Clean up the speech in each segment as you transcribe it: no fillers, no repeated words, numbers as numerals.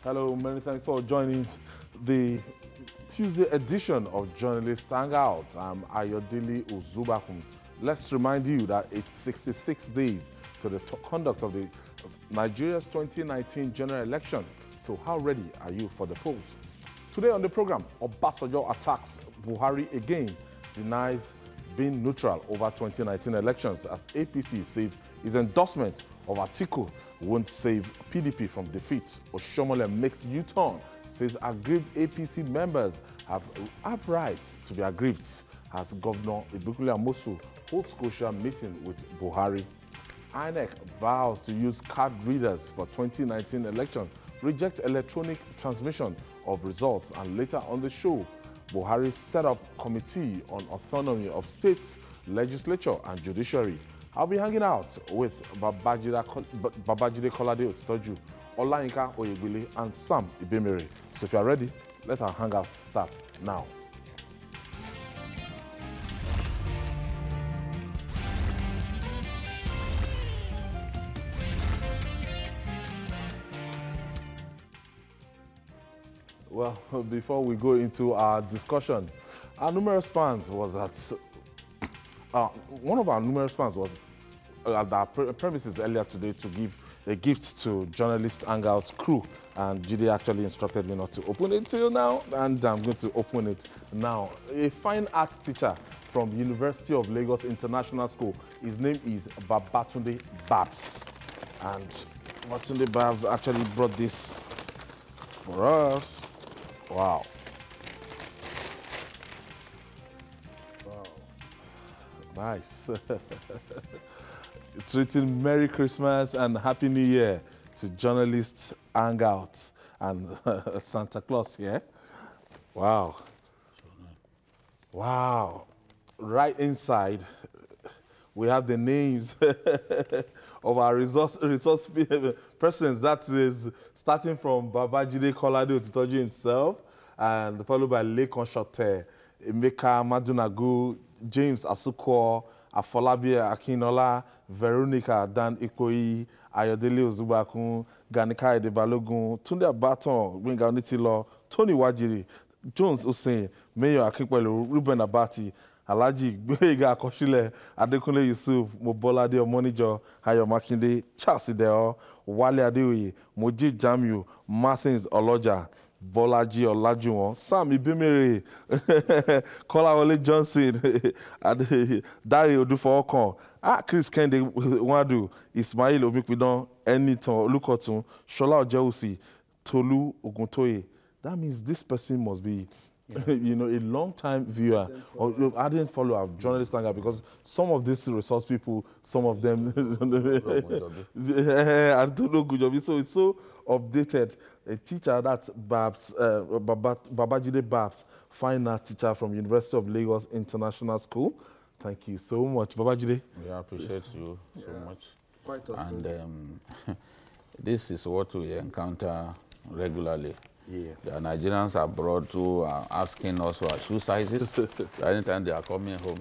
Hello, many thanks for joining the Tuesday edition of Journalist Hangout. I'm Ayodele Uzubakun. Let's remind you that it's 66 days to the conduct of Nigeria's 2019 general election. So how ready are you for the polls? Today on the program, Obasanjo attacks Buhari again, denies being neutral over 2019 elections as APC says his endorsement of Atiku won't save PDP from defeat. Oshomole makes U-turn, says aggrieved APC members have rights to be aggrieved as Governor Ibukule Amosu holds crucial meeting with Buhari. INEC vows to use card readers for 2019 election, rejects electronic transmission of results, and later on the show, Buhari set up committee on autonomy of states, legislature, and judiciary. I'll be hanging out with Babajide Kolade Otitoju, Olayinka Oyegbile, and Sam Ibemere. So if you are ready, let our hangout start now. Well, before we go into our discussion, our numerous fans was at one of our numerous fans was at our premises earlier today to give a gift to Journalist Hangout crew, and Jide actually instructed me not to open it till now, and I'm going to open it now. A fine art teacher from University of Lagos International School. His name is Babatunde Babs, and Babatunde Babs actually brought this for us. Wow. Wow. Nice. It's written Merry Christmas and Happy New Year to Journalists Hangout and Santa Claus here. Wow. Wow. Right inside, we have the names of our resource persons. That is starting from Babajide Kolade Otitoju himself, and followed by Lekon Shote, Emeka Madunagu, James Asukwo, Afolabi Akinola, Veronica Dan Ikoyi, Ayodele Uzubakun, Ganika Edebalogun, Tunde Abaton, Gbenga Onitilo, Tony Wajiri, Jones Hussein, Mayor Akinpelu, Ruben Abati, Alhaji Gbega Akoshile, Adekunle Yusuf, Mobolade Omonijo, Ayo Makinde, Charles Ideo, Wale Adeoye, Moji Jamiu, Martins Oloja, Bolaji Olajuwon, Sam Ibemere, Kolawole Johnson, Dari Odufo-Okan, Chris Kende Wadu, Ismail Omikpidon, Eniton Olukotun, Shola Ojeusi, Tolu Oguntoye. That means this person must be you know, a long-time viewer. Or I didn't follow our Journalist Hangout because some of these resource people, some of them, I don't know good job. So it's so updated. A teacher, that's Babs, Babajide Babs, fine art teacher from University of Lagos International School. Thank you so much, Babajide. We appreciate you so much. Quite often. And this is what we encounter regularly. Yeah. The Nigerians abroad who are asking us for our shoe sizes. Anytime they are coming home,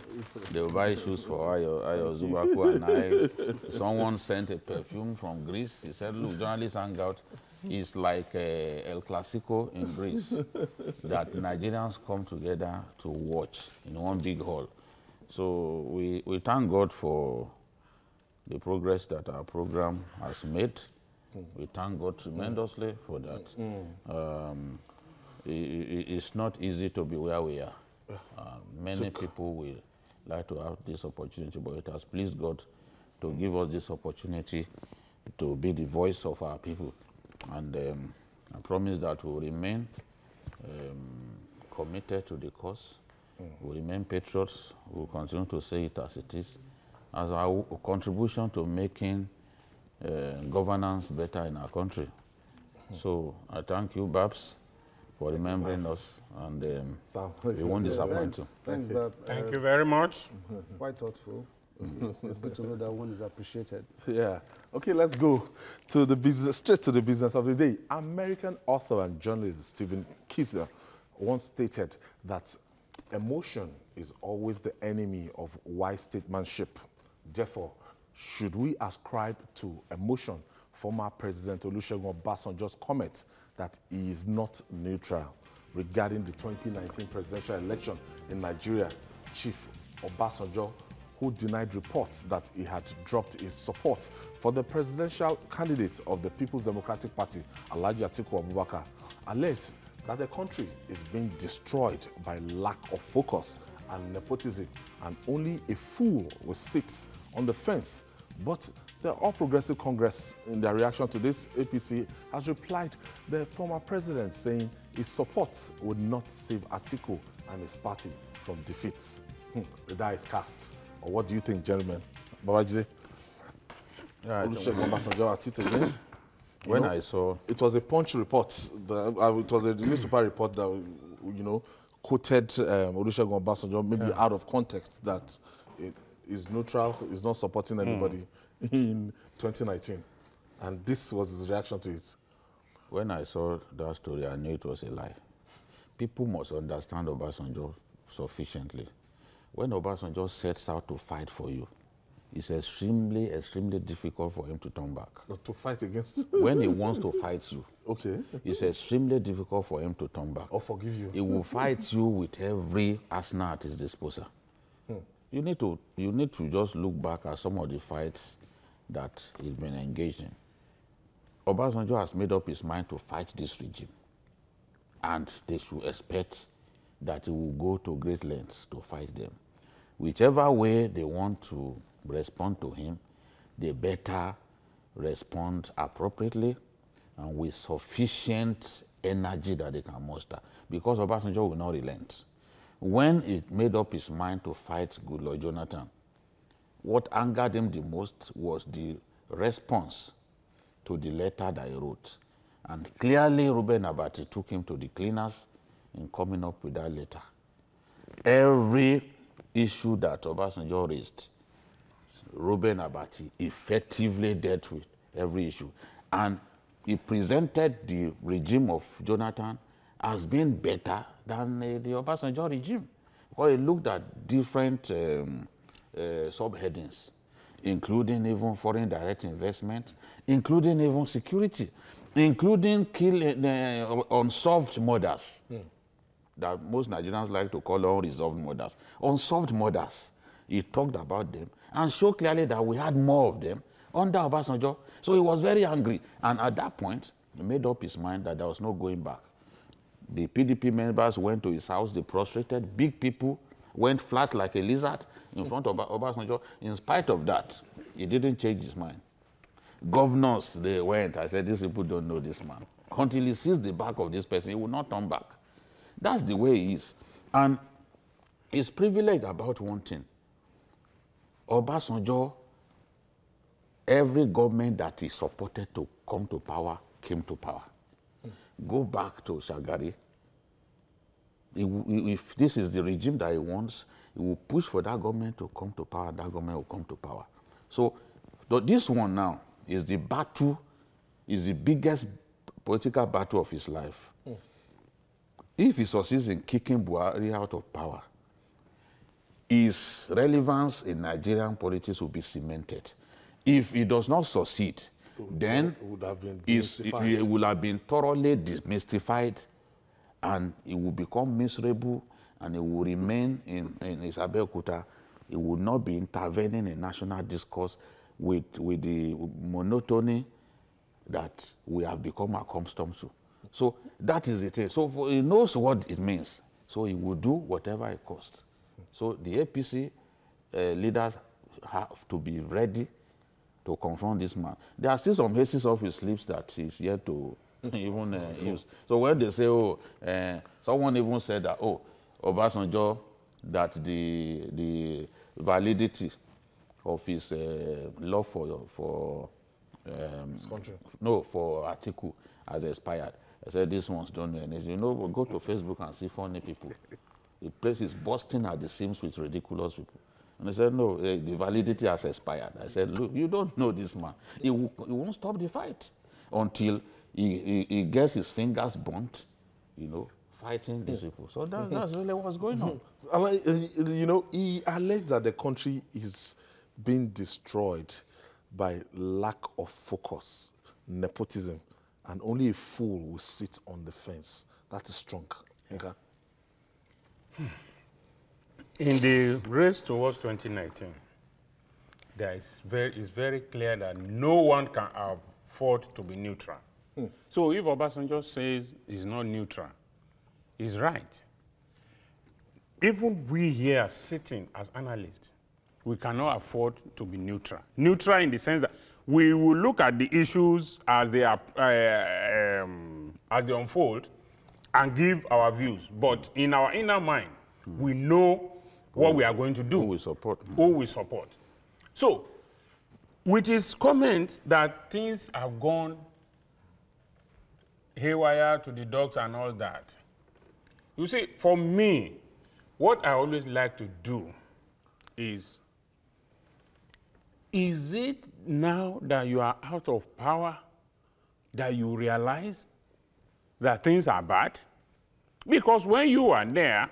they will buy shoes for Ayo Zubaku and I. Someone sent a perfume from Greece. He said, look, Journalist Hangout is like El Clasico in Greece, that Nigerians come together to watch in one big hall. So we thank God for the progress that our program has made. We thank God tremendously for that. It's not easy to be where we are. Many people will like to have this opportunity, but it has pleased God to give us this opportunity to be the voice of our people. And I promise that we'll remain committed to the cause. We'll remain patriots. We'll continue to say it as it is, as our contribution to making governance better in our country. So I thank you, Babs, for remembering us, and we won't disappoint you. Thanks, Bab. Thank you very much. Quite thoughtful. It's good to know that one is appreciated. Yeah. Okay, let's go to the business, straight to the business of the day. American author and journalist Stephen Kieser once stated that emotion is always the enemy of wise statesmanship. Therefore, should we ascribe to emotion former President Olusegun Obasanjo's comment that he is not neutral regarding the 2019 presidential election in Nigeria. Chief Obasanjo, who denied reports that he had dropped his support for the presidential candidate of the People's Democratic Party, Alhaji Atiku Abubakar, alleged that the country is being destroyed by lack of focus and nepotism, and only a fool will sit on the fence. But the All Progressive Congress, in their reaction to this, APC has replied the former president, saying his support would not save Atiku and his party from defeats. The die is cast. Or what do you think, gentlemen? Babajide? Yeah, Olusegun Obasanjo at it again. when I saw... It was a Punch report. It was a newspaper report that, quoted Olusegun Obasanjo, maybe out of context, that it is neutral, is not supporting anybody in 2019. And this was his reaction to it. When I saw that story, I knew it was a lie. People must understand Obasanjo sufficiently. When Obasanjo sets out to fight for you, it's extremely, extremely difficult for him to turn back. To fight against? When he wants to fight you, okay, it's extremely difficult for him to turn back. Or forgive you. He will fight you with every arsenal at his disposal. You need to just look back at some of the fights that he's been engaged in. Obasanjo has made up his mind to fight this regime, and they should expect that he will go to great lengths to fight them. Whichever way they want to respond to him, they better respond appropriately and with sufficient energy that they can muster, because Obasanjo will not relent. When he made up his mind to fight Goodluck Jonathan, what angered him the most was the response to the letter that he wrote. And clearly, Reuben Abati took him to the cleaners in coming up with that letter. Every issue that Obasanjo raised, Reuben Abati effectively dealt with every issue. And he presented the regime of Jonathan as being better than the Obasanjo regime. Because he looked at different subheadings, including even foreign direct investment, including even security, including unsolved murders that most Nigerians like to call unresolved murders. Unsolved murders. He talked about them and showed clearly that we had more of them under Obasanjo. So he was very angry. And at that point, he made up his mind that there was no going back. The PDP members went to his house, they prostrated. Big people went flat like a lizard in front of Obasanjo. In spite of that, he didn't change his mind. Governors, they went. I said, these people don't know this man. Until he sees the back of this person, he will not turn back. That's the way he is. And he's privileged about one thing. Obasanjo, every government that he supported to come to power, came to power. Go back to Shagari. If this is the regime that he wants, he will push for that government to come to power, and that government will come to power. So this one now is the battle, is the biggest political battle of his life. If he succeeds in kicking Buhari out of power, his relevance in Nigerian politics will be cemented. If he does not succeed, then he will have been thoroughly demystified, and he will become miserable, and he will remain in his Abeokuta. He will not be intervening in national discourse with the monotony that we have become accustomed to. So that is the thing. So he knows what it means. So he will do whatever it costs. So the APC leaders have to be ready to confront this man. There are still some aces off his lips that he's yet to even use. So when they say, someone even said that, Obasanjo, that the validity of his love for Atiku has expired. I said, these ones don't know anything. We'll go to Facebook and see funny people. The place is bursting at the seams with ridiculous people. And they said, no, the validity has expired. I said, look, you don't know this man. He won't stop the fight until he gets his fingers burnt, fighting these people. So that's really what's going on. He alleged that the country is being destroyed by lack of focus nepotism, and only a fool will sit on the fence. That is strong. Okay? In the race towards 2019, it's very clear that no one can afford to be neutral. So if Obasanjo says he's not neutral, he's right. Even we here sitting as analysts, we cannot afford to be neutral. Neutral in the sense that we will look at the issues as they unfold and give our views. But in our inner mind, we know what we are going to do. Who we support. Who we support. So, with his comment that things have gone haywire to the dogs and all that, you see, for me, what I always like to do is it now that you are out of power that you realize that things are bad? Because when you are there,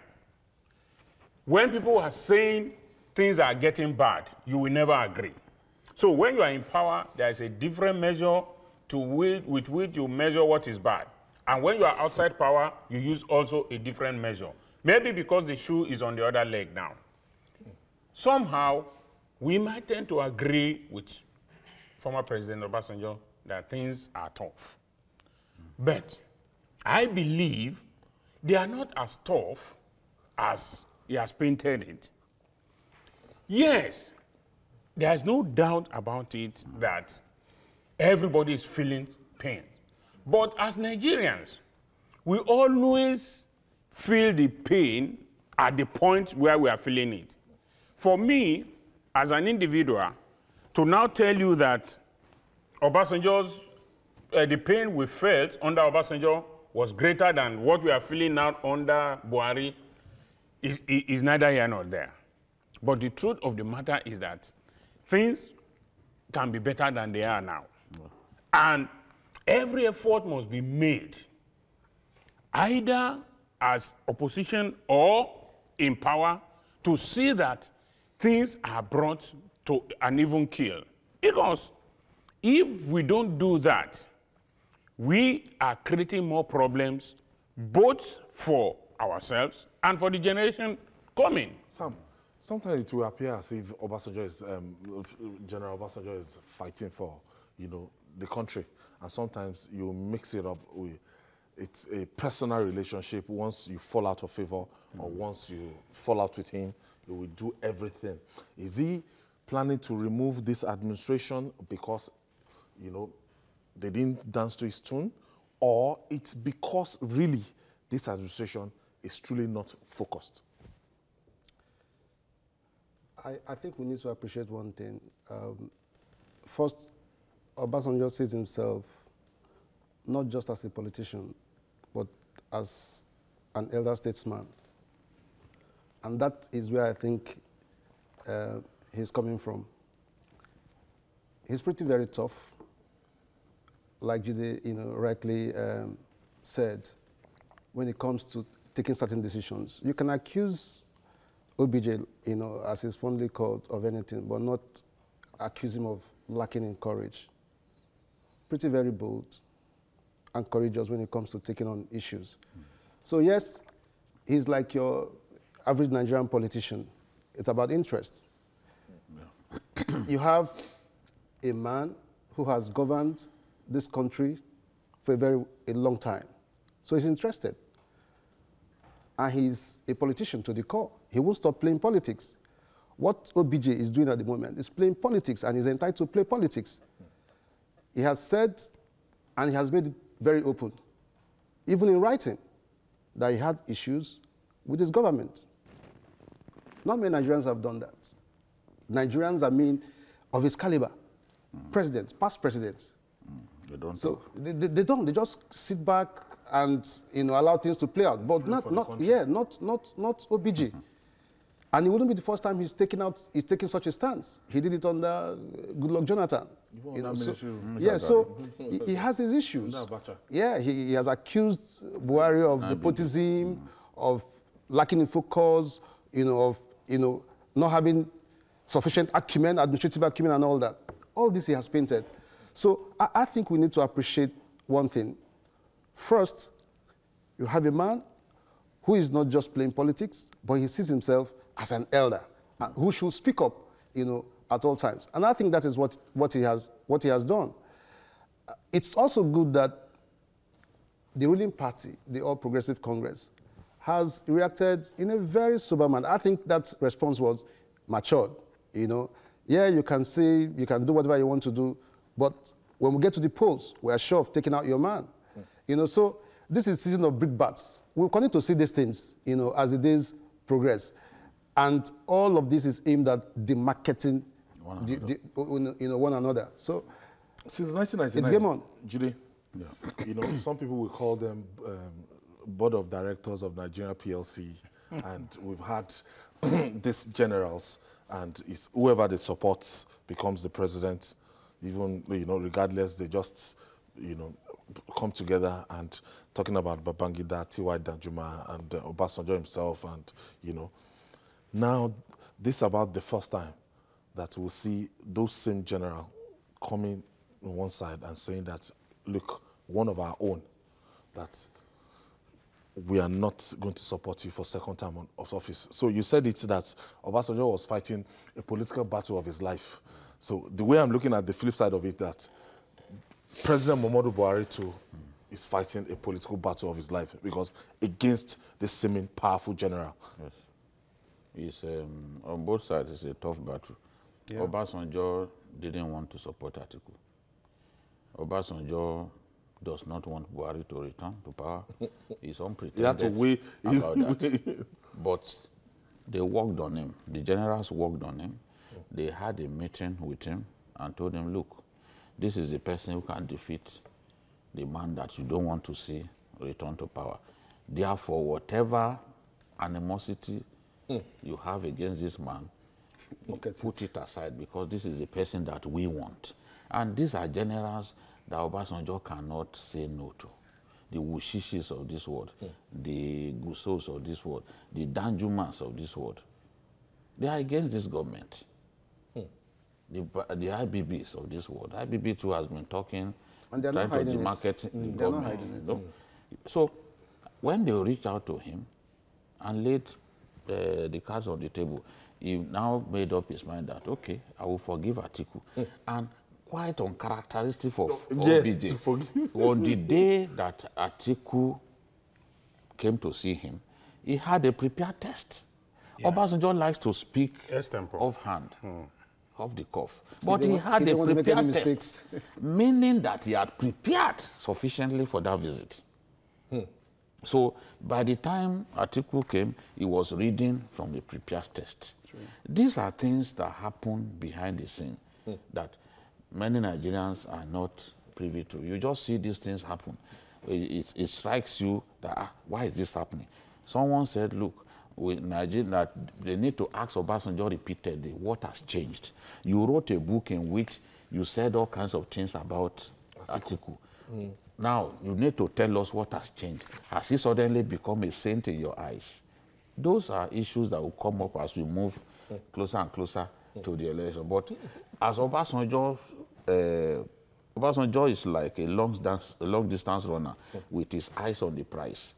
when people are saying things are getting bad, you will never agree. So when you are in power, there is a different measure with which you measure what is bad. And when you are outside power, you use also a different measure. Maybe because the shoe is on the other leg now. Somehow, we might tend to agree with former President Obasanjo that things are tough. But I believe they are not as tough as he has painted it. Yes, there is no doubt about it that everybody is feeling pain. But as Nigerians, we always feel the pain at the point where we are feeling it. For me, as an individual, to now tell you that Obasanjo's, the pain we felt under Obasanjo was greater than what we are feeling now under Buhari is neither here nor there. But the truth of the matter is that things can be better than they are now. And every effort must be made, either as opposition or in power, to see that things are brought to an even keel. Because if we don't do that, we are creating more problems, both for ourselves and for the generation coming. Sam, sometimes it will appear as if Obasanjo is, General Obasanjo is fighting for, the country. And sometimes you mix it up with, it's a personal relationship. Once you fall out of favor or once you fall out with him, you will do everything. Is he planning to remove this administration because, they didn't dance to his tune? Or it's because really this administration is truly not focused? I think we need to appreciate one thing. First, Obasanjo sees himself not just as a politician, but as an elder statesman. And that is where I think he's coming from. He's pretty very tough, like Jide, rightly said, when it comes to taking certain decisions. You can accuse OBJ, as he's fondly called, of anything, but not accuse him of lacking in courage. Pretty very bold and courageous when it comes to taking on issues. So yes, he's like your average Nigerian politician. It's about interest. Yeah. You have a man who has governed this country for a long time. So he's interested. And he's a politician to the core. He won't stop playing politics. What OBJ is doing at the moment is playing politics, and he's entitled to play politics. He has said, and he has made it very open, even in writing, that he had issues with his government. Not many Nigerians have done that. Nigerians, of his caliber, presidents, past presidents. They don't. So they don't. They just sit back and allow things to play out. But not OBJ. And it wouldn't be the first time he's taking such a stance. He did it under Goodluck Jonathan. So he has his issues. Yeah, he has accused Buhari of nepotism, of lacking in focus, of not having sufficient acumen, administrative acumen, and all that. All this he has painted. So I think we need to appreciate one thing. First, you have a man who is not just playing politics, but he sees himself as an elder who should speak up, at all times. And I think that is what he has done. It's also good that the ruling party, the All Progressive Congress, has reacted in a very sober manner. I think that response was matured. Yeah, you can say, you can do whatever you want to do, but when we get to the polls, we are sure of taking out your man. So this is a season of brickbats. We'll continue to see these things, as the days progress. And all of this is aimed at demarketing one another. So since 1999, it's game on. Judy, yeah. Some people will call them board of directors of Nigeria PLC, and we've had these generals, and it's whoever they support becomes the president. Even regardless, they just come together and talking about Babangida, T.Y. Danjuma, and Obasanjo himself, and now this is about the first time that we'll see those same general coming on one side and saying that, look, one of our own, that we are not going to support you for second term of office. So you said it that Obasanjo was fighting a political battle of his life. So the way I'm looking at the flip side of it, that President Muhammadu Buhari too is fighting a political battle of his life, because against this seeming powerful general. Yes. It's, on both sides, it's a tough battle. Yeah. Obasanjo didn't want to support Atiku. Obasanjo does not want Buhari to return to power. He's unpretended about that. But they worked on him. The generals worked on him. They had a meeting with him and told him, look, this is the person who can defeat the man that you don't want to see return to power. Therefore, whatever animosity you have against this man, put it aside, because this is the person that we want. And these are generals that Obasanjo cannot say no to. The Wushishis of this world, the Gusos of this world, the Danjumas of this world. They are against this government. The IBBs of this world. IBB too has been talking, and they're trying not to demarket the government. So when they reached out to him and laid the cards on the table, he now made up his mind that, okay, I will forgive Atiku. And quite uncharacteristic for OBJ, on the day that Atiku came to see him, he had a prepared test. Yeah. Obasanjo likes to speak offhand, off the cuff. But he had a prepared test, meaning that he had prepared sufficiently for that visit. So by the time Atiku came, he was reading from the prepared test. True. These are things that happen behind the scene that many Nigerians are not privy to. You just see these things happen. It strikes you that, why is this happening? Someone said, look, with Nigeria, that they need to ask Obasanjo repeatedly, what has changed? You wrote a book in which you said all kinds of things about Atiku. Now, you need to tell us what has changed. Has he suddenly become a saint in your eyes? Those are issues that will come up as we move closer and closer to the election. But as Obasanjo, Obasanjo is like a long distance runner with his eyes on the prize.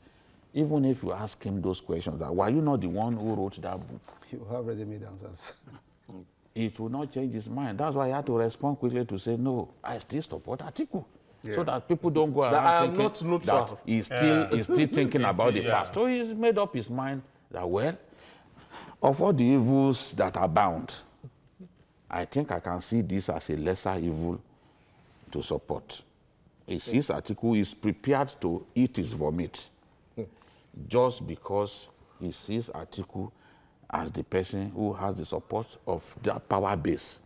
Even if you ask him those questions, that why you not the one who wrote that book? You have already made answers. It will not change his mind. That's why I had to respond quickly to say, no, I still support Atiku. Yeah. So that people don't go around thinking that he's still thinking about the past. So he's made up his mind that, well, of all the evils that abound, I think I can see this as a lesser evil to support. He sees Atiku is prepared to eat his vomit just because he sees Atiku as the person who has the support of that power base,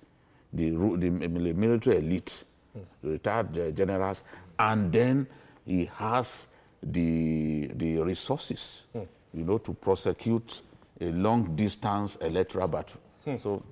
the military elite, retired generals, and then he has the resources, to prosecute a long-distance electoral battle. So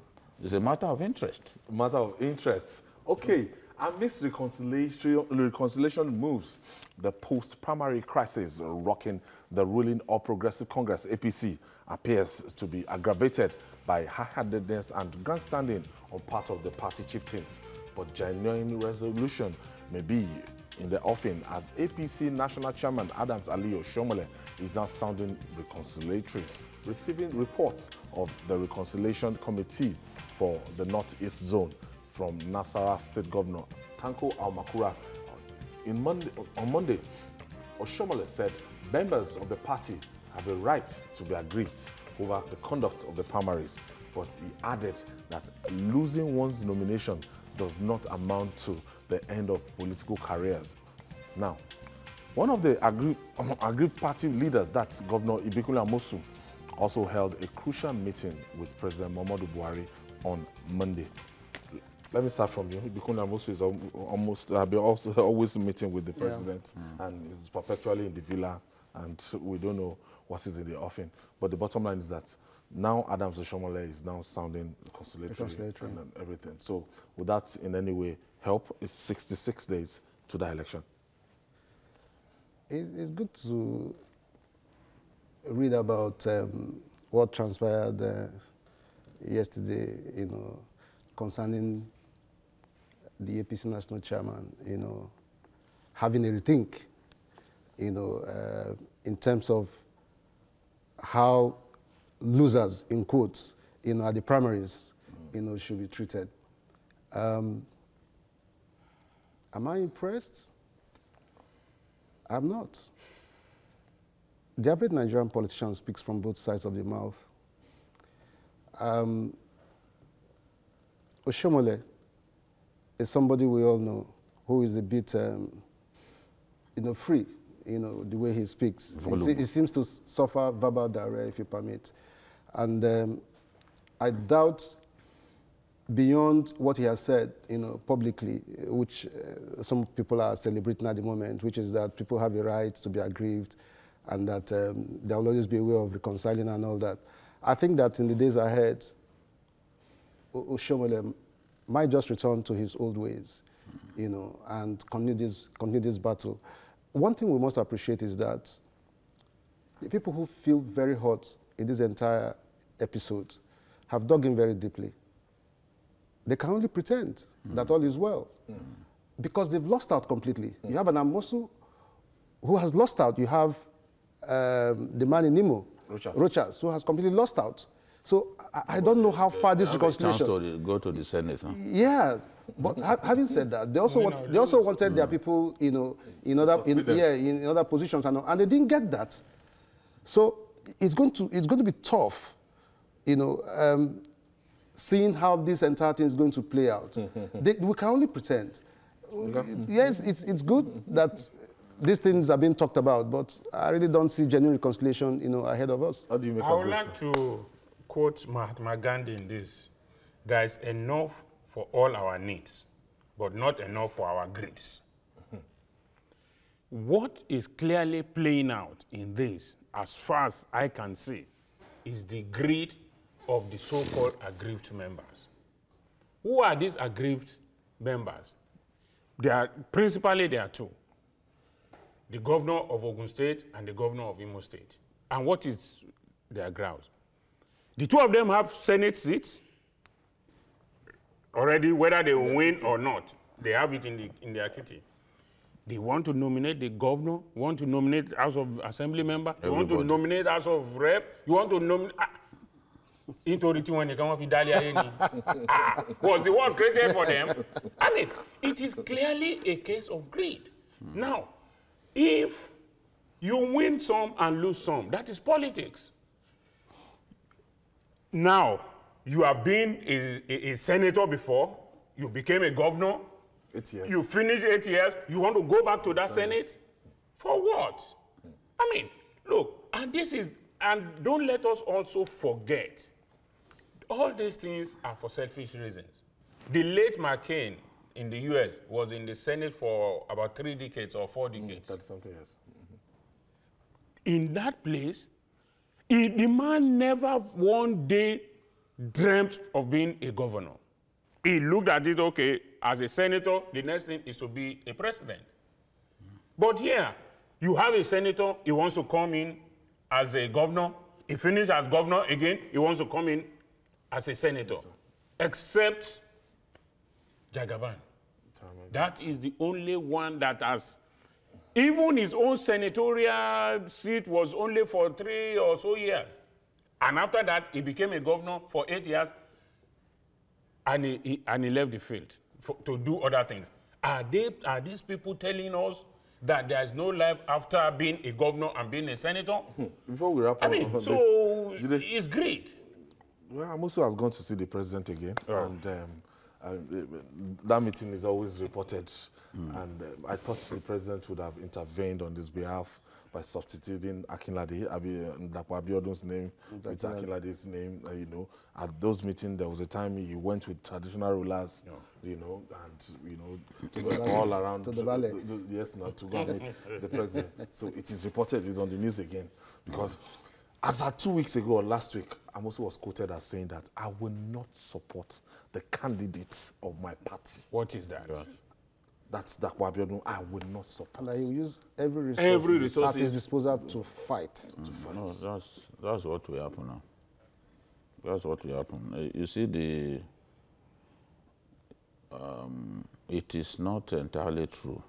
it's a matter of interest. Matter of interest. Okay, Amidst reconciliation moves, the post-primary crisis rocking the ruling All Progressive Congress, APC, appears to be aggravated by high-handedness and grandstanding on part of the party chieftains. But genuine resolution may be in the offing as APC National Chairman Adams Ali Oshomole is now sounding reconciliatory, receiving reports of the Reconciliation Committee for the Northeast Zone from Nasarawa State Governor Tanko Almakura. On Monday, Oshomole said members of the party have a right to be aggrieved over the conduct of the primaries, but he added that losing one's nomination does not amount to the end of political careers. Now, one of the aggrieved party leaders, that's Governor Ibikunle Amosu, also held a crucial meeting with President Muhammadu Buhari on Monday. Let me start from you. Ibikunle Amosu is always meeting with the president, and is perpetually in the villa, and we don't know what is in the offing. But the bottom line is that now Adams Oshomole is now sounding conciliatory and everything. So would that in any way help? It's 66 days to the election. It's good to read about what transpired yesterday, concerning the APC national chairman, having a rethink, in terms of how losers, in quotes, at the primaries, should be treated. Am I impressed? I'm not. The average Nigerian politician speaks from both sides of the mouth. Oshomole is somebody we all know who is a bit, free, the way he speaks. He seems to suffer verbal diarrhea, if you permit. And I doubt, beyond what he has said, publicly, which some people are celebrating at the moment, which is that people have a right to be aggrieved and that there will always be a way of reconciling and all that. I think that in the days ahead, Oshomole might just return to his old ways, and continue this battle. One thing we must appreciate is that the people who feel very hot in this entire episode have dug in very deeply. They can only pretend that all is well because they've lost out completely. You have an Amosu who has lost out. You have the man in Nimo, Rochas, who has completely lost out. So I don't know how far this reconciliation. To go to the Senate. Huh? Yeah, but having said that, they also wanted their people, in other positions, and they didn't get that. So it's going to be tough, seeing how this entire thing is going to play out. We can only pretend. Yes, it's good that these things are being talked about, but I really don't see genuine reconciliation, ahead of us. How do you make I would like to quote Mahatma Gandhi in this: "There is enough for all our needs, but not enough for our greeds." What is clearly playing out in this, as far as I can see, is the greed of the so-called aggrieved members. Who are these aggrieved members? Principally, there are two: the governor of Ogun State and the governor of Imo State. And what is their grounds? The two of them have Senate seats already, whether they win or not. They have it in their kitty. They want to nominate the governor, want to nominate House of Assembly member, they want to nominate House of Rep, you want to nominate... Was the one created for them? I mean, it is clearly a case of greed. Now, if you win some and lose some, that is politics. Now, you have been a senator before, you became a governor, 8 years. You finished 8 years, you want to go back to that Senate? For what? I mean, look, and don't let us also forget, all these things are for selfish reasons. The late McCain in the US was in the Senate for about 3 decades or 4 decades. That's something else. In that place, the man never one day dreamt of being a governor. He looked at it, okay, as a senator, the next thing is to be a president. But here, you have a senator, he wants to come in as a governor. He finishes as governor again, he wants to come in as a senator. Except Jagaban. That is the only one that has, even his own senatorial seat was only for 3 or so years. And after that, he became a governor for 8 years, and he left the field to do other things. Are these people telling us that there is no life after being a governor and being a senator? Before we wrap up, I mean, so it's great. Well, Amosu has gone to see the president again, and that meeting is always reported. And I thought the president would have intervened on his behalf by substituting Akinlade, Dapo Abiodun's name with Akinlade's name. You know, at those meetings, there was a time he went with traditional rulers, you know, and all around to the valley. Yes, not to go and meet the president. So it is reported, it's on the news again, because as at 2 weeks ago or last week, Amosu was quoted as saying that I will not support the candidates of my party. What is that? That's Dapo Abiodun. I will not support. And he will use every resource at his disposal to fight. No, that's what will happen now. That's what will happen. You see, it is not entirely true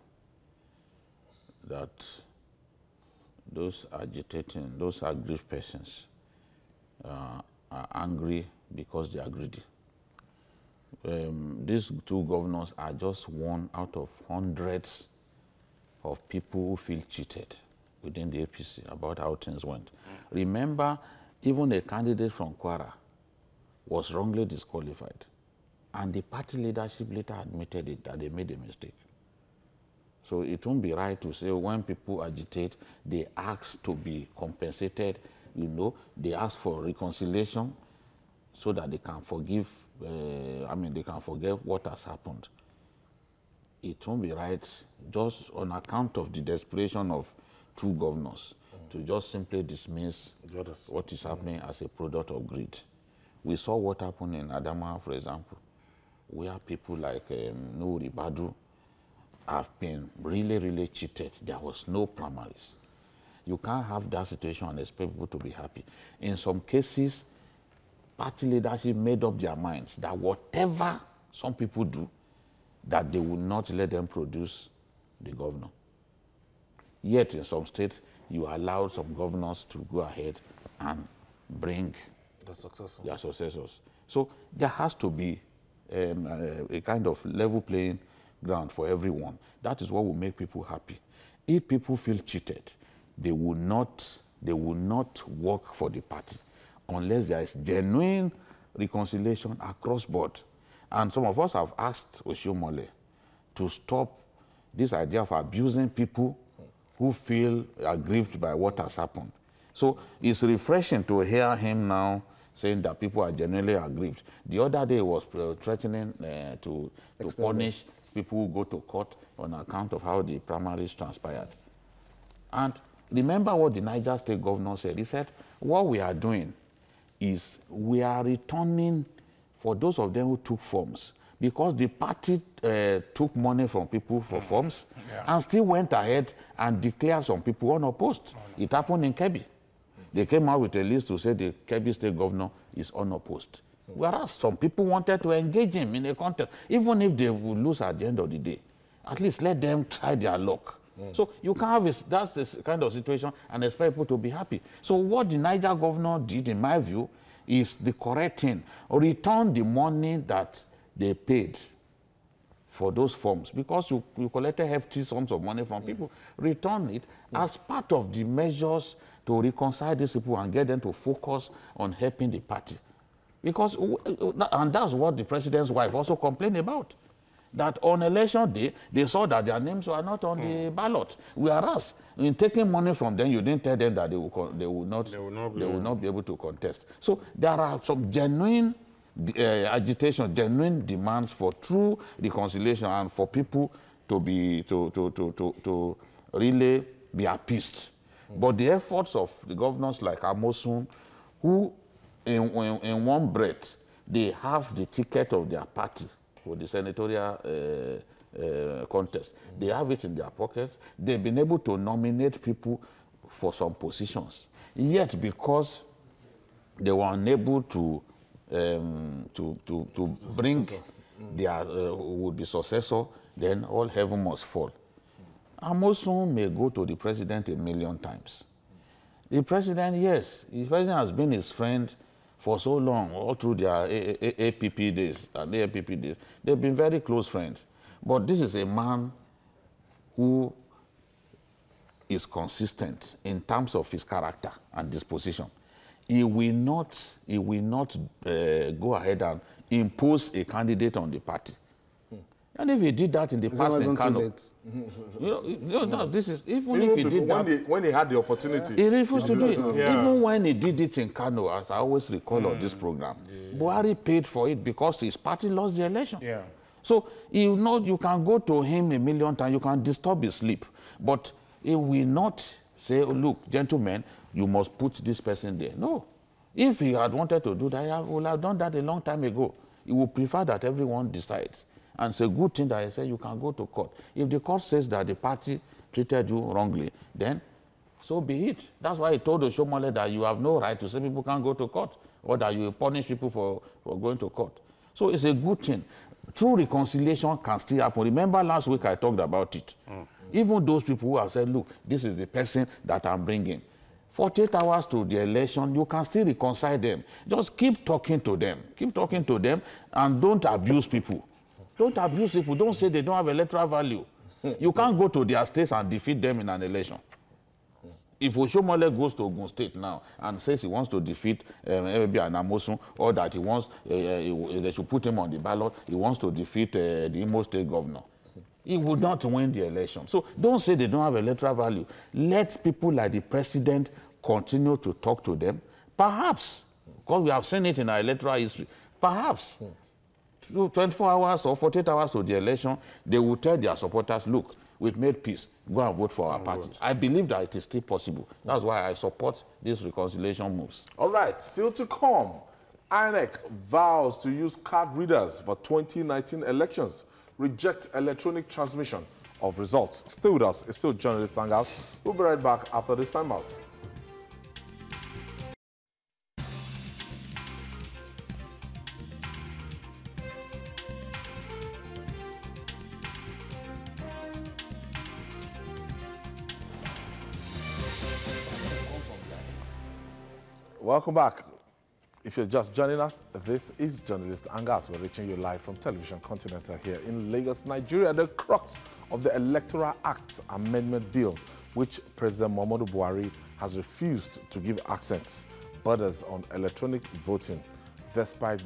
that those agitating, those aggrieved persons are angry because they are greedy. These two governors are just one out of hundreds of people who feel cheated within the APC about how things went. Remember, even a candidate from Kwara was wrongly disqualified, and the party leadership later admitted it, that they made a mistake. So it won't be right to say when people agitate, they ask to be compensated, you know, they ask for reconciliation so that they can forgive, they can forget what has happened. It won't be right just on account of the desperation of two governors to just simply dismiss what is happening as a product of greed. We saw what happened in Adamawa, for example, where people like Nuri Badu have been really, really cheated. There was no primaries. You can't have that situation and expect people to be happy. In some cases, party leadership made up their minds that whatever some people do, that they will not let them produce the governor. Yet in some states, you allow some governors to go ahead and bring their successors. So there has to be a kind of level playing ground for everyone. That is what will make people happy. If people feel cheated, they will not work for the party unless there is genuine reconciliation across board. And some of us have asked Oshiomhole to stop this idea of abusing people who feel aggrieved by what has happened. So it's refreshing to hear him now saying that people are genuinely aggrieved. The other day he was threatening to punish people who go to court on account of how the primaries transpired. And remember what the Niger State governor said. He said, what we are doing is we are returning for those of them who took forms, because the party took money from people for forms and still went ahead and declared some people unopposed. It happened in Kebbi. They came out with a list to say the Kebbi State governor is unopposed. Whereas some people wanted to engage him in a contest, even if they would lose at the end of the day. At least let them try their luck. So you can't have that's this kind of situation and expect people to be happy. So what the Niger governor did, in my view, is the correct thing. Return the money that they paid for those forms, because you collected hefty sums of money from people. Return it as part of the measures to reconcile these people and get them to focus on helping the party. Because, and that's what the president's wife also complained about, that on election day, they saw that their names were not on the ballot. Whereas, in taking money from them, you didn't tell them that they will not be able to contest. So there are some genuine agitation, genuine demands for true reconciliation and for people to be to really be appeased. But the efforts of the governors like Amosun, who in one breath, they have the ticket of their party for the senatorial contest. They have it in their pockets. They've been able to nominate people for some positions. Yet, because they were unable to bring their would-be successor, then all heaven must fall. Amosun may go to the president 1,000,000 times. The president, yes, the president has been his friend for so long, all through their APP days and APP days. They've been very close friends. But this is a man who is consistent in terms of his character and disposition. He will not go ahead and impose a candidate on the party. And if he did that in the past in Kano, this is even if he did that when he had the opportunity, he refused to do it. Even when he did it in Kano, as I always recall on this program, Buhari paid for it because his party lost the election. So you can go to him 1,000,000 times, you can disturb his sleep, but he will not say, oh, look, gentlemen, you must put this person there. No. If he had wanted to do that, he would have done that a long time ago. He would prefer that everyone decides. And it's a good thing that I say you can go to court. If the court says that the party treated you wrongly, then so be it. That's why he told Oshomole that you have no right to say people can't go to court or that you punish people for going to court. So it's a good thing. True reconciliation can still happen. Remember last week I talked about it. Even those people who have said, look, this is the person that I'm bringing. 48 hours to the election, you can still reconcile them. Just keep talking to them. Keep talking to them and don't abuse people. Don't abuse people. Don't say they don't have electoral value. You can't go to their states and defeat them in an election. If Oshomole goes to Ogun State now and says he wants to defeat maybe an Amosun, or that he wants, they should put him on the ballot, he wants to defeat the Imo State governor, he would not win the election. So don't say they don't have electoral value. Let people like the president continue to talk to them. Perhaps, because we have seen it in our electoral history, perhaps 24 hours or 48 hours to the election, they will tell their supporters, look, we've made peace. Go and vote for our party. I believe that it is still possible. That's why I support these reconciliation moves. All right, still to come. INEC vows to use card readers for 2019 elections. Reject electronic transmission of results. Stay with us. It's still Journalist Hangout. We'll be right back after this timeout. Welcome back. If you're just joining us, this is Journalist Hangout. We're reaching you live from Television Continental here in Lagos, Nigeria. The crux of the Electoral Acts Amendment Bill, which President Muhammadu Buhari has refused to give accents, borders on electronic voting, despite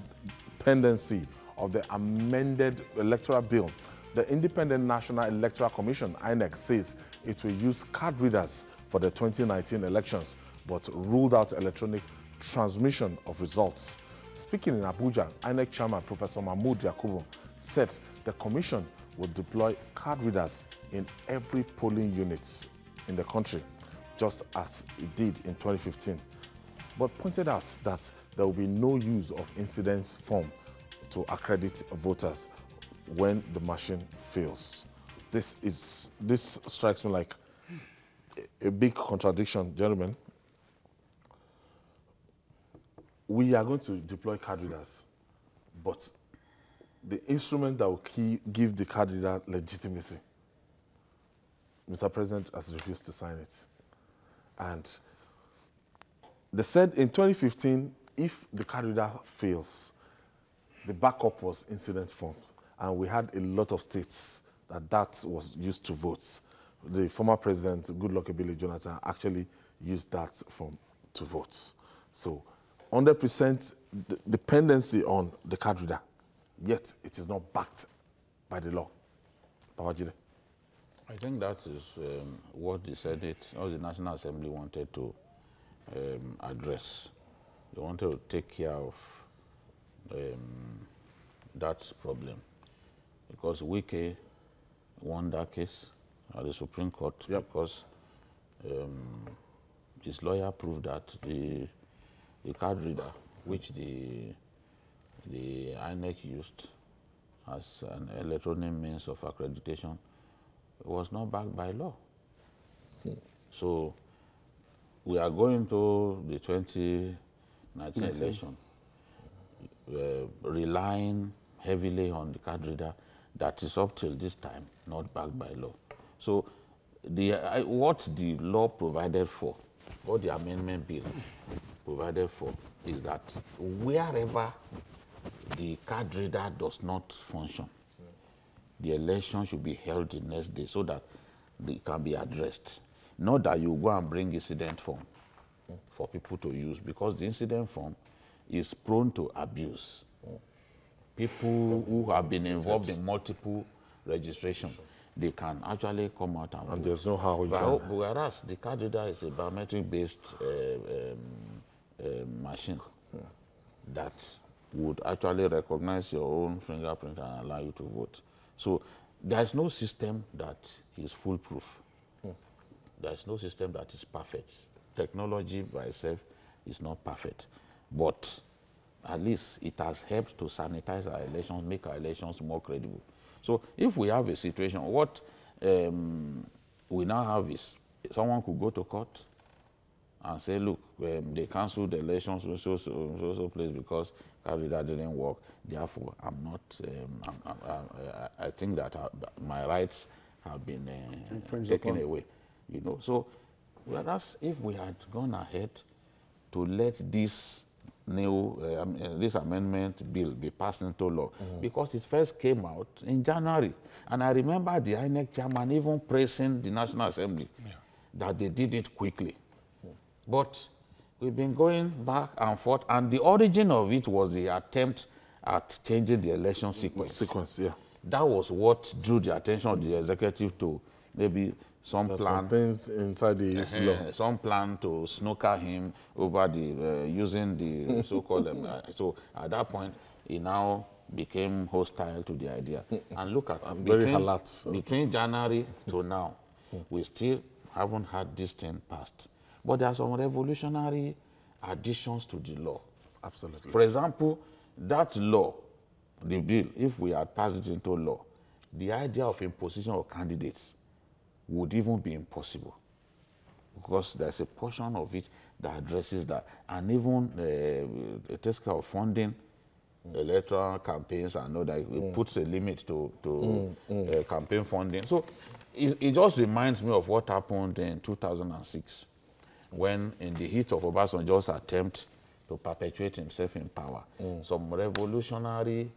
pendency of the amended electoral bill. The Independent National Electoral Commission, INEC, says it will use card readers for the 2019 elections, but ruled out electronic transmission of results. Speaking in Abuja, INEC Chairman Professor Mahmood Yakubu said the commission will deploy card readers in every polling unit in the country, just as it did in 2015, but pointed out that there will be no use of incidence form to accredit voters when the machine fails. This strikes me like a big contradiction, gentlemen. We are going to deploy card readers, but the instrument that will give the card reader legitimacy, Mr. President has refused to sign it. And they said in 2015, if the card reader fails, the backup was incident forms. And we had a lot of states that was used to vote. The former president, Goodluck Ebele Jonathan, actually used that form to vote. So 100% dependency on the card reader, yet it is not backed by the law. Babajide. I think that is what the Senate or the National Assembly wanted to address. They wanted to take care of that problem, because Wike won that case at the Supreme Court because his lawyer proved that the card reader, which the INEC used, as an electronic means of accreditation was not backed by law. So we are going to the 2019 election relying heavily on the card reader that is up till this time not backed by law. So what the law provided for, what the amendment bill provided for, is that wherever the card reader does not function, the election should be held the next day so that it can be addressed. Not that you go and bring incident form for people to use, because the incident form is prone to abuse. People who have been involved in multiple registrations, they can actually come out and there's no how you can. Whereas the card reader is a biometric-based machine that would actually recognize your own fingerprint and allow you to vote. So there's no system that is foolproof. There's no system that is perfect. Technology by itself is not perfect. But at least it has helped to sanitize our elections, make our elections more credible. So if we have a situation, what we now have is someone could go to court and say, look, they cancelled the elections in so place because card reader didn't work. Therefore, I'm not. I think that my rights have been taken away. You know. So, whereas if we had gone ahead to let this new this amendment bill be passed into law, because it first came out in January, and I remember the INEC chairman even praising the National Assembly that they did it quickly. But we've been going back and forth, and the origin of it was the attempt at changing the election sequence. That was what drew the attention of the executive to maybe some plan. Some things inside the law. Some plan to snooker him over the using the so-called. So at that point, he now became hostile to the idea. And look at between January to now, we still haven't had this thing passed. But there are some revolutionary additions to the law. Absolutely. For example, that law, the bill, if we had passed it into law, the idea of imposition of candidates would even be impossible, because there's a portion of it that addresses that, and even it takes care of funding electoral campaigns and all that. It puts a limit to campaign funding. So it just reminds me of what happened in 2006, when in the heat of Obasanjo's attempt to perpetuate himself in power, some revolutionary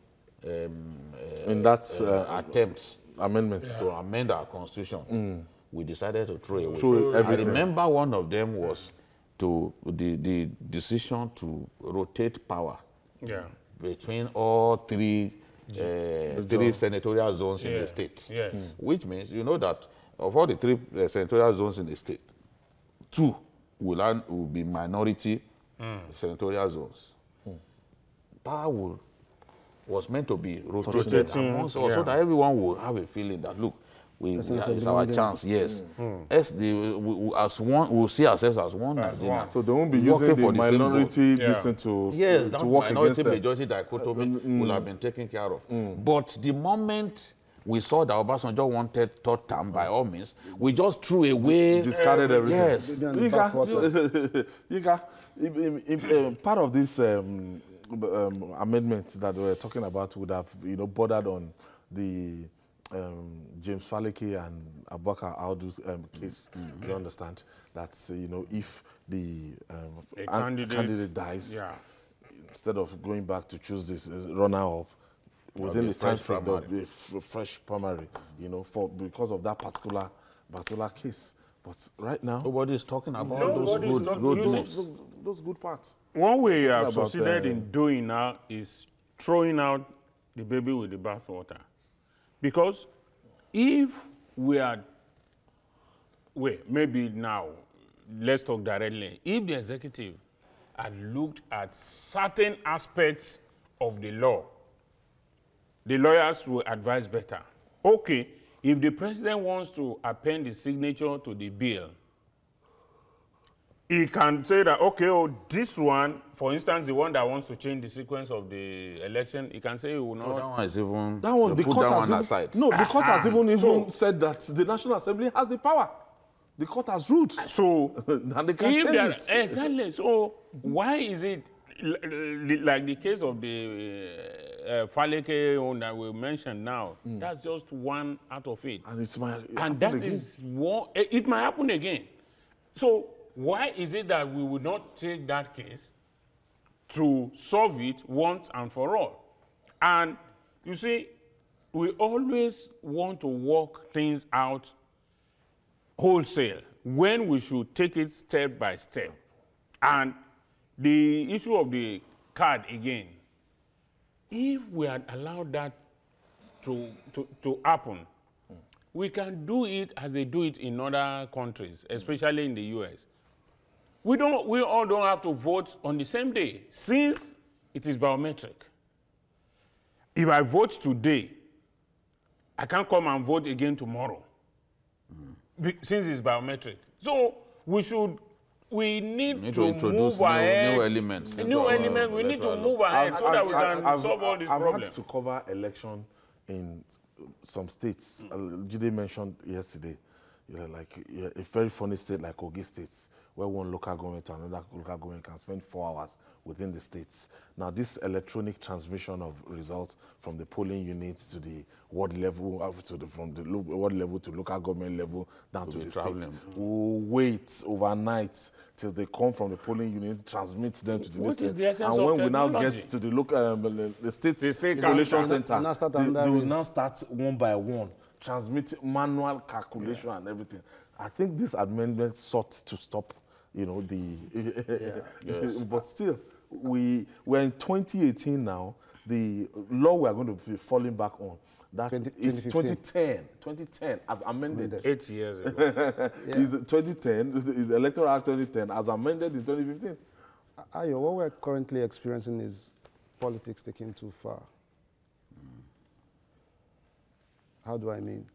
attempts amendments to amend our constitution, we decided to throw away. I remember one of them was the decision to rotate power between all three senatorial zones in the state. Which means, you know, that of all the three senatorial zones in the state, 2 will be minority senatorial zones. Power was meant to be rotated amongst us, so that everyone will have a feeling that, look, it's our chance, yes. As we'll see ourselves as one Nigerian. So they won't be using the minority distance to work against them. Minority majority dichotomy will have been taken care of. But the moment we saw that Obasanjo wanted third term, by all means, we just threw away. Discarded everything. Yes. Part of this amendment that we're talking about would have, bordered on the James Faleke and Abubakar Audu's case. Do you understand that, if the candidate dies, instead of going back to choose this runner-up, within the time frame, there'll be a fresh primary, because of that particular case. But right now, nobody is talking about those good parts. One way you have succeeded in doing now is throwing out the baby with the bathwater. Because if we are, maybe now, let's talk directly. If the executive had looked at certain aspects of the law, the lawyers will advise better. Okay, if the president wants to append the signature to the bill, he can say that, okay, oh, this one, for instance, the one that wants to change the sequence of the election, he can say he will not. So that one is even. That one, they the put court that has one even, aside. no, the court has even So- said that the National Assembly has the power. The court has ruled. So, And they can if change there- it. exactly. So, why is it like the case of the Faleke one that we mentioned now? That's just one out of it. And it's my. And that is what it might happen again. So why is it that we would not take that case to solve it once and for all? And you see, we always want to work things out wholesale when we should take it step by step. And the issue of the card again, if we had allowed that to happen, we can do it as they do it in other countries, especially in the US. We all don't have to vote on the same day, since it is biometric. If I vote today, I can't come and vote again tomorrow, since it's biometric. So we need to introduce move ahead. new elements. A new element, we need to move ahead so that we can solve all these I've problems. had to cover election in some states. Jide mentioned yesterday, a very funny state like Kogi states, where one local government to another local government can spend 4 hours within the states. Now, this electronic transmission of results from the polling units to the ward level, from the ward level to local government level, down to the states. We'll wait overnight till they come from the polling unit, transmit them to the What is state. the essence And of when we now technology? get to the local, the state state collation can- center, and now start they another will race. now start one by one, transmit manual calculation and everything. I think this amendment sought to stop, but still, we're in 2018 now. The law we are going to be falling back on, that is 2010 as amended. 8 years ago. Is 2010, is Electoral Act 2010 as amended in 2015. Ayo, what we're currently experiencing is politics taking too far. How do I mean?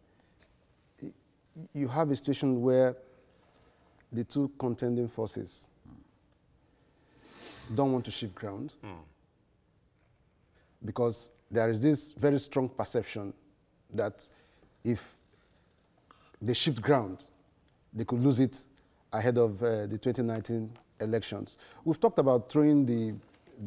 You have a situation where the two contending forces don't want to shift ground because there is this very strong perception that if they shift ground, they could lose it ahead of the 2019 elections. We've talked about throwing the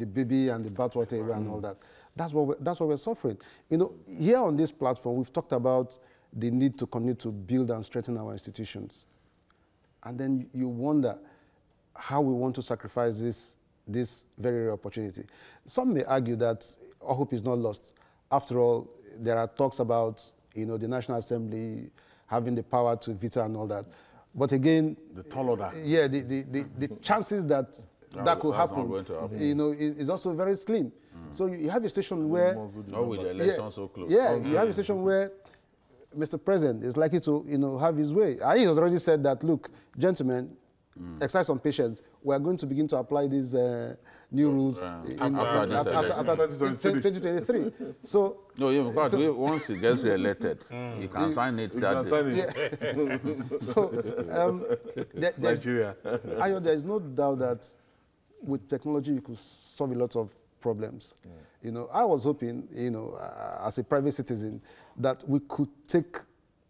baby and the bathwater away and all that. That's what we're suffering. Here on this platform, we've talked about the need to continue to build and strengthen our institutions. And then you wonder how we want to sacrifice this very rare opportunity. Some may argue that all hope is not lost. After all, there are talks about the National Assembly having the power to veto and all that. But again, The tall order. yeah, the chances that could happen, is also very slim. So you have a situation where, Not with the election so close. yeah, you have a situation where Mr. President is likely to, have his way. He has already said that, look, gentlemen, exercise some patience. We are going to begin to apply these new rules after 2023. So, No, in fact, once he gets re-elected, he can sign it. You can sign it. so Nigeria. Ayo, there is no doubt that with technology you could solve a lot of problems. I was hoping, as a private citizen, that we could take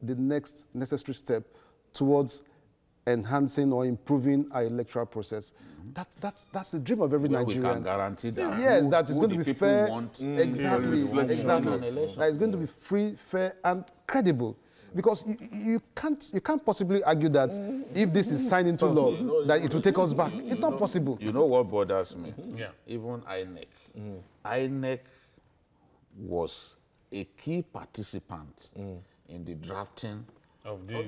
the next necessary step towards enhancing or improving our electoral process. That's the dream of every Nigerian. We can guarantee that. Yes, that it's going to be fair. Exactly. That it's going to be free, fair, and credible. Because you can't possibly argue that if this is signed into law, that it will take us back. It's not possible. You know what bothers me? Yeah. Even INEC. INEC was a key participant in the drafting Of the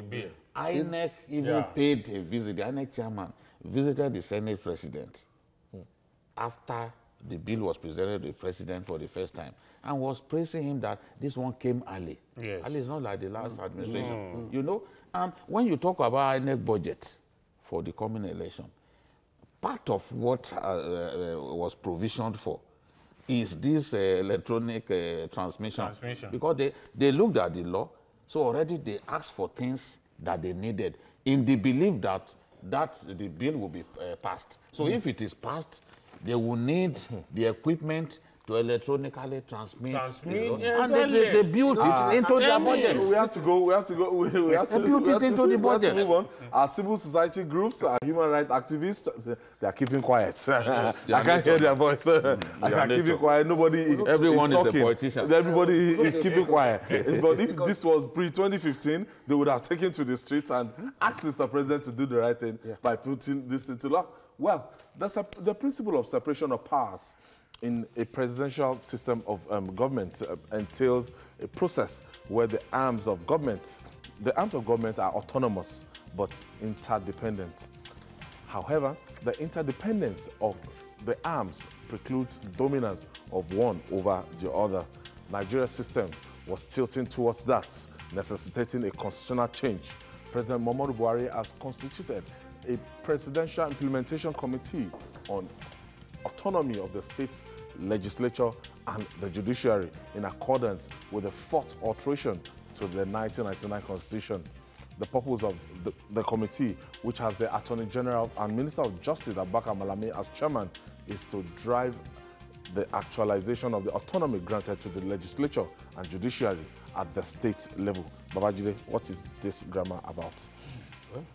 bill. INEC even paid a visit. The INEC chairman visited the Senate president after the bill was presented to the president for the first time and was praising him that this one came early. Yes. Early is not like the last administration. And when you talk about INEC budget for the coming election, part of what was provisioned for is this electronic transmission. Because they looked at the law, so already they asked for things that they needed in the belief that that the bill will be passed. So if it is passed, they will need the equipment to electronically transmit, and they built it into their budget. We have to build it into the budget. Move on. Our civil society groups, our human rights activists, they are keeping quiet. I can't hear their voice. They are keeping quiet. Everyone is a politician. Everybody is keeping quiet. But if this was pre-2015, they would have taken to the streets and asked Mr. President to do the right thing by putting this into law. Well, the principle of separation of powers in a presidential system of government entails a process where the arms of government are autonomous but interdependent. However, the interdependence of the arms precludes dominance of one over the other. Nigeria's system was tilting towards that, necessitating a constitutional change. President Muhammadu Buhari has constituted a presidential implementation committee on autonomy of the state legislature and the judiciary in accordance with the 4th alteration to the 1999 Constitution. The purpose of the committee, which has the Attorney General and Minister of Justice Abubakar Malami as chairman, is to drive the actualization of the autonomy granted to the legislature and judiciary at the state level. Babajide, what is this grammar about? Well,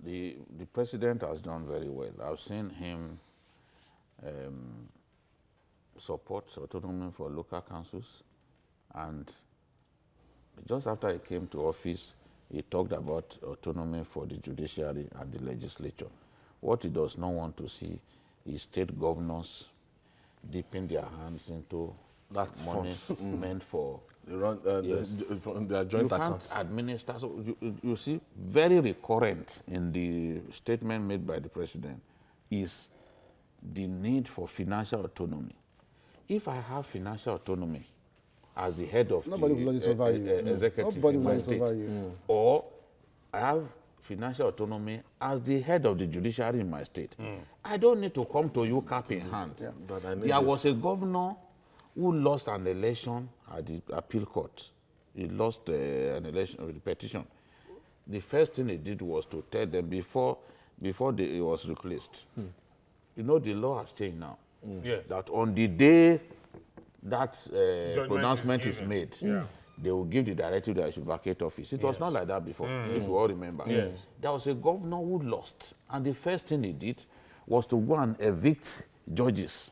the president has done very well. I've seen him support autonomy for local councils, and just after he came to office, he talked about autonomy for the judiciary and the legislature. What he does not want to see is state governors dipping their hands into money meant for their joint accounts. You can't administer. So you see, very recurrent in the statement made by the president is the need for financial autonomy. If I have financial autonomy as the head of the executive in my state, or I have financial autonomy as the head of the judiciary in my state, I don't need to come to you cap in hand. There was a governor who lost an election at the appeal court. He lost an election with a petition. The first thing he did was to tell them before he was replaced. You know, the law has changed now. That on the day that pronouncement is made, they will give the directive that I should vacate office. It was not like that before, if you all remember. There was a governor who lost, and the first thing he did was to go and evict judges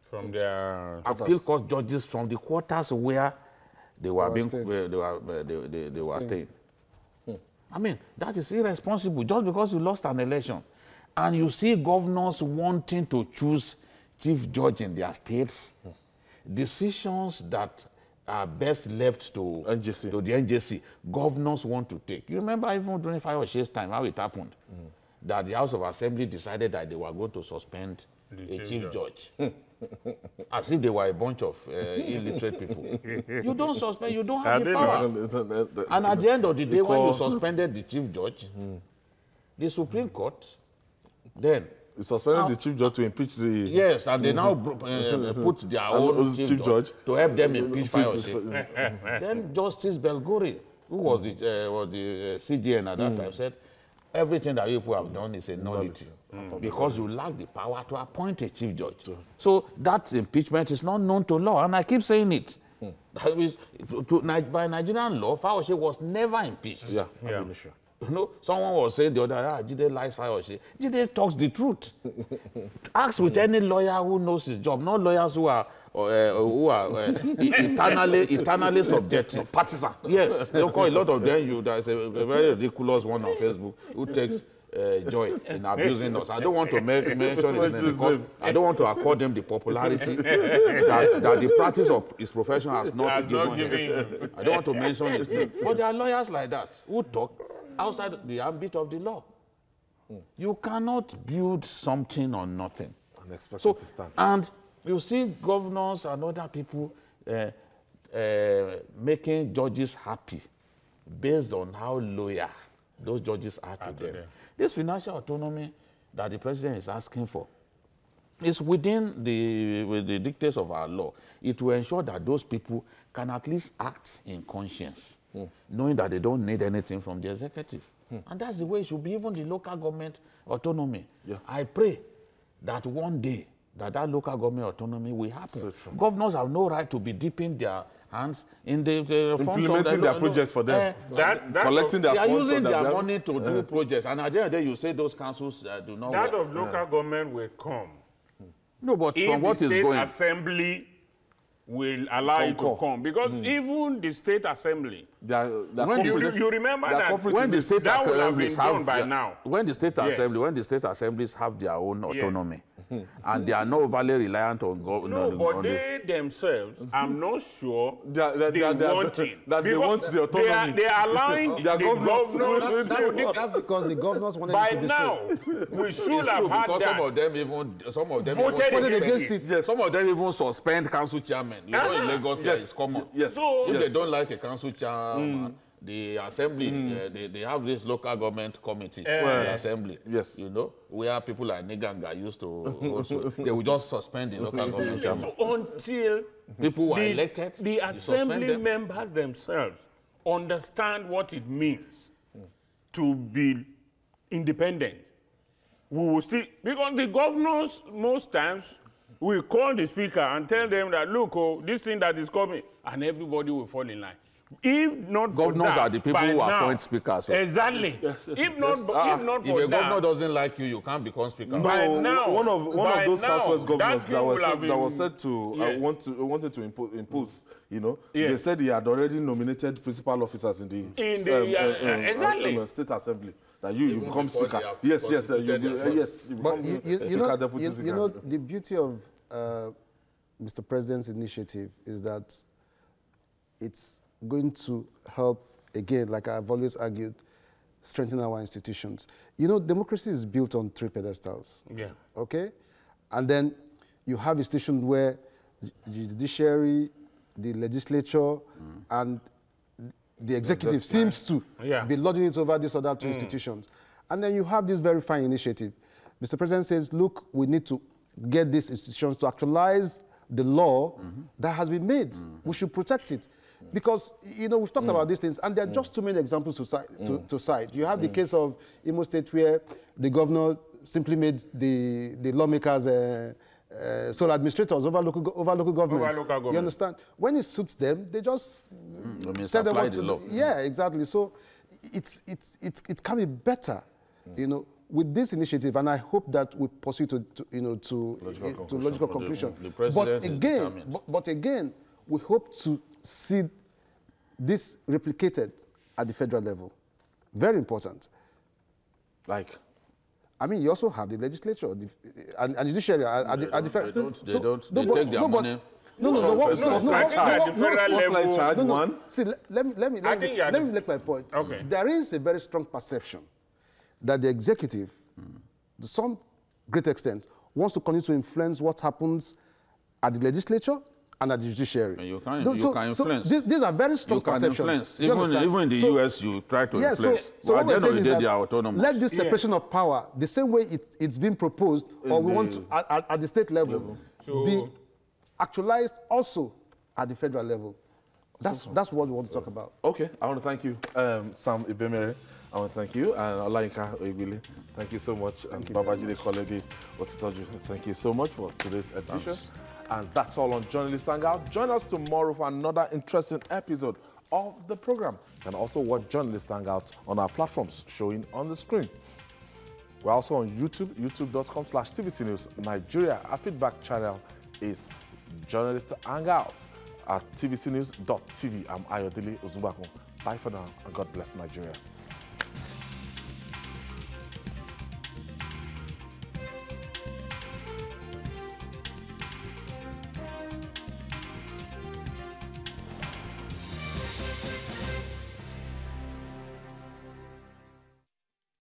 from their appeal court judges from the quarters where they were staying. I mean, that is irresponsible just because you lost an election. And you see governors wanting to choose chief judge in their states, decisions that are best left to the NJC, governors want to take. You remember even during Fayoshe's time, how it happened? That the House of Assembly decided that they were going to suspend a chief judge. As if they were a bunch of illiterate people. You don't suspend, you don't have the powers. And at the end of the day, when you suspended the chief judge, the Supreme Court then suspended the chief judge to impeach the... Yes, and they now put their own chief judge to help them impeach Fayose. Then Justice Belgore, who was the CJN at that time, said, everything that you people have done is a nullity because you lack the power to appoint a chief judge. So that impeachment is not known to law, and I keep saying it. By Nigerian law, Fayose was never impeached. Sure. You know, someone was saying the other day, Jide lies Fayose. Jide talks the truth. Ask with any lawyer who knows his job, not lawyers who are eternally subjective. Partisan. Yes, they call a lot of them. There's a very ridiculous one on Facebook who takes joy in abusing us. I don't want to mention his name because I don't want to accord him the popularity that the practice of his profession has not given him. I don't want to mention his name. But there are lawyers like that who talk outside the ambit of the law. You cannot build something on nothing. And expect it to stand. And you see governors and other people making judges happy based on how loyal those judges are to them. This financial autonomy that the president is asking for is within the dictates of our law. It will ensure that those people can at least act in conscience, knowing that they don't need anything from the executive. And that's the way it should be, even the local government autonomy. Yeah. I pray that one day that local government autonomy will happen. So true. Governors have no right to be dipping their hands in the implementing their projects for them. Collecting their funds. They are using their money to do projects. And at the end of the day, you say those councils do not work. That of local government will come. No, but If from what the is state going... assembly will allow it to come. Because even the state assembly, you remember that when the state that would have been assemblies done by now. When the state assembly, when the state assemblies have their own autonomy, and they are not overly reliant on government. No, but they themselves, I'm not sure they want it. That they want the autonomy. They are allowing the governors. That's because the governors wanted by it to be now, so. we should have had because that. some of them voted against it. Yes. Some of them even suspend council chairmen. You know, in Lagos, here it's common. Yes. So, If they don't like a council chairman, the assembly, they have this local government committee, the assembly. Yes. You know, where people like Niganga used to also, they will just suspend the local government chairman. So until People who are elected, the assembly members themselves understand what it means to be independent, we will still, because the governors most times will call the speaker and tell them that, look, oh, this thing that is coming, and everybody will fall in line. If not for Governors that, are the people who now, appoint speakers. So. Exactly. If not If for a that, governor doesn't like you, you can't become speaker. By No, now- one of by those now, Southwest governors that that was thing will have said to been- wanted to impose, you know, Yeah. they said he had already nominated principal officers in the exactly. state assembly. That you become before speaker. they have Yes, constituted themselves. yes, you But become you speaker, know, deputy speaker. you know, the beauty of Mr. President's initiative is that it's going to help, again, like I've always argued, strengthen our institutions. You know, democracy is built on 3 pedestals. Yeah. Okay? And then you have institutions where the judiciary, the legislature, and the executive seems to be lording it over these other 2 institutions. And then you have this very fine initiative. Mr. President says, look, we need to get these institutions to actualize the law that has been made. We should protect it. Because, you know, we've talked about these things, and there are just too many examples to cite. You have the case of Imo State where the governor simply made the lawmakers sole administrators over local governments. You understand? When it suits them, they just tell them what to do. Yeah, exactly. So it can be better, you know, with this initiative, and I hope that we pursue to logical conclusion. But again, we hope to see this replicated at the federal level. Very important. Like, I mean, you also have the legislature and the judiciary at the federal. They take their money. No. See, let me make my point. Okay. There is a very strong perception that the executive, to some great extent, wants to continue to influence what happens at the legislature and at the judiciary. And you can influence. These are very strong perceptions. Even in the US, you try to influence. So at the end of the day, they are autonomous. Let this separation of power, the same way it's been proposed, or we want to, at the state level, be actualized also at the federal level. That's what we want to talk about. okay, I want to thank you, Sam Ibemere. I want to thank you, and Olayinka Oyegbile. Thank you so much, and Babajide Kolede Otitoju. Thank you so much for today's edition. And that's all on Journalist Hangout. Join us tomorrow for another interesting episode of the program. You can also watch Journalist Hangout on our platforms showing on the screen. We're also on YouTube, youtube.com/TVC News Nigeria. Our feedback channel is Journalist Hangout at tvcnews.tv. I'm Ayodele Ozubakun. Bye for now, and God bless Nigeria.